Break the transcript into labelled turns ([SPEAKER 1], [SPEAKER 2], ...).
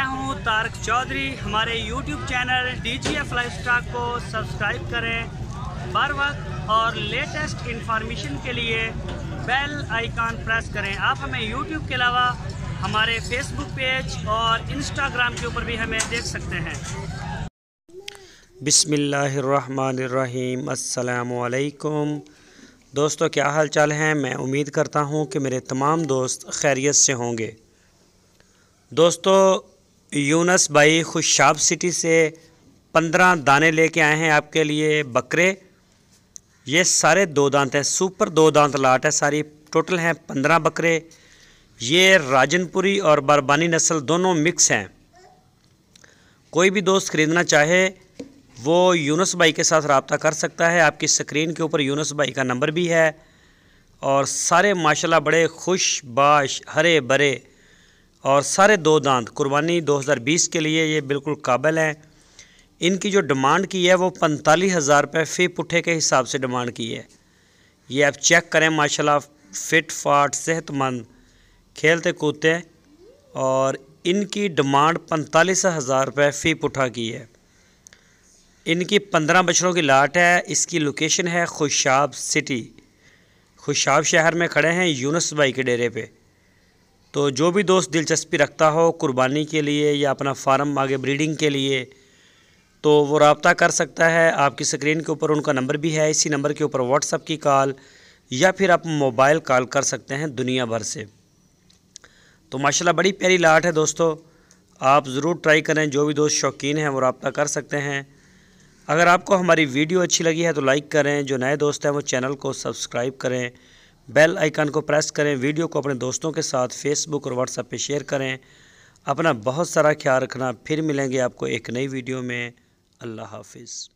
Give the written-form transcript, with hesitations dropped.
[SPEAKER 1] हूं तारक चौधरी। हमारे YouTube channel DGF lifestyle को सब्सक्राइब करें बर वक्त और लेटेस्ट इंफॉर्मेशन के लिए बेल आइकॉन प्रेस करें। आप हमें YouTube के अलावा हमारे Facebook पेज और Instagram के ऊपर भी हमें देख सकते हैं।
[SPEAKER 2] बिस्मिल्लाहिर्रहमानिर्रहीम। अस्सलामुअलैकुम दोस्तों, क्या हाल चाल हैं। मैं उम्मीद करता हूं कि मेरे तमाम दोस्त खैरियत से होंगे। दोस्तों, यूनस भाई खुशाब सिटी से 15 दाने लेके आए हैं आपके लिए बकरे। ये सारे 2 दांत हैं, सुपर 2 दांत लाट है सारी। टोटल हैं 15 बकरे। ये राजनपुरी और बरबानी नस्ल दोनों मिक्स हैं। कोई भी दोस्त ख़रीदना चाहे वो यूनस भाई के साथ रब्ता कर सकता है। आपकी स्क्रीन के ऊपर यूनस भाई का नंबर भी है। और सारे माशाल्लाह बड़े खुश बाश हरे भरे और सारे 2 दांत कुर्बानी 2020 के लिए ये बिल्कुल काबिल हैं। इनकी जो डिमांड की है वो 45,000 रुपये फ़ी पुट्ठे के हिसाब से डिमांड की है। ये आप चेक करें, माशाल्लाह फिट फाट सेहतमंद खेलते कूदते। और इनकी डिमांड 45,000 रुपये फ़ी पुट्ठा की है। इनकी 15 बछड़ों की लाट है। इसकी लोकेशन है खुशाब सिटी। खुशाब शहर में खड़े हैं यूनस भाई के डेरे पे। तो जो भी दोस्त दिलचस्पी रखता हो कुर्बानी के लिए या अपना फार्म आगे ब्रीडिंग के लिए, तो वो रब्ता कर सकता है। आपकी स्क्रीन के ऊपर उनका नंबर भी है। इसी नंबर के ऊपर व्हाट्सएप की कॉल या फिर आप मोबाइल कॉल कर सकते हैं दुनिया भर से। तो माशाल्लाह बड़ी प्यारी लाट है दोस्तों, आप ज़रूर ट्राई करें। जो भी दोस्त शौकीन हैं वो रब्ता कर सकते हैं। अगर आपको हमारी वीडियो अच्छी लगी है तो लाइक करें। जो नए दोस्त हैं वो चैनल को सब्सक्राइब करें, बेल आइकन को प्रेस करें। वीडियो को अपने दोस्तों के साथ फेसबुक और व्हाट्सएप पे शेयर करें। अपना बहुत सारा ख्याल रखना। फिर मिलेंगे आपको एक नई वीडियो में। अल्लाह हाफिज़।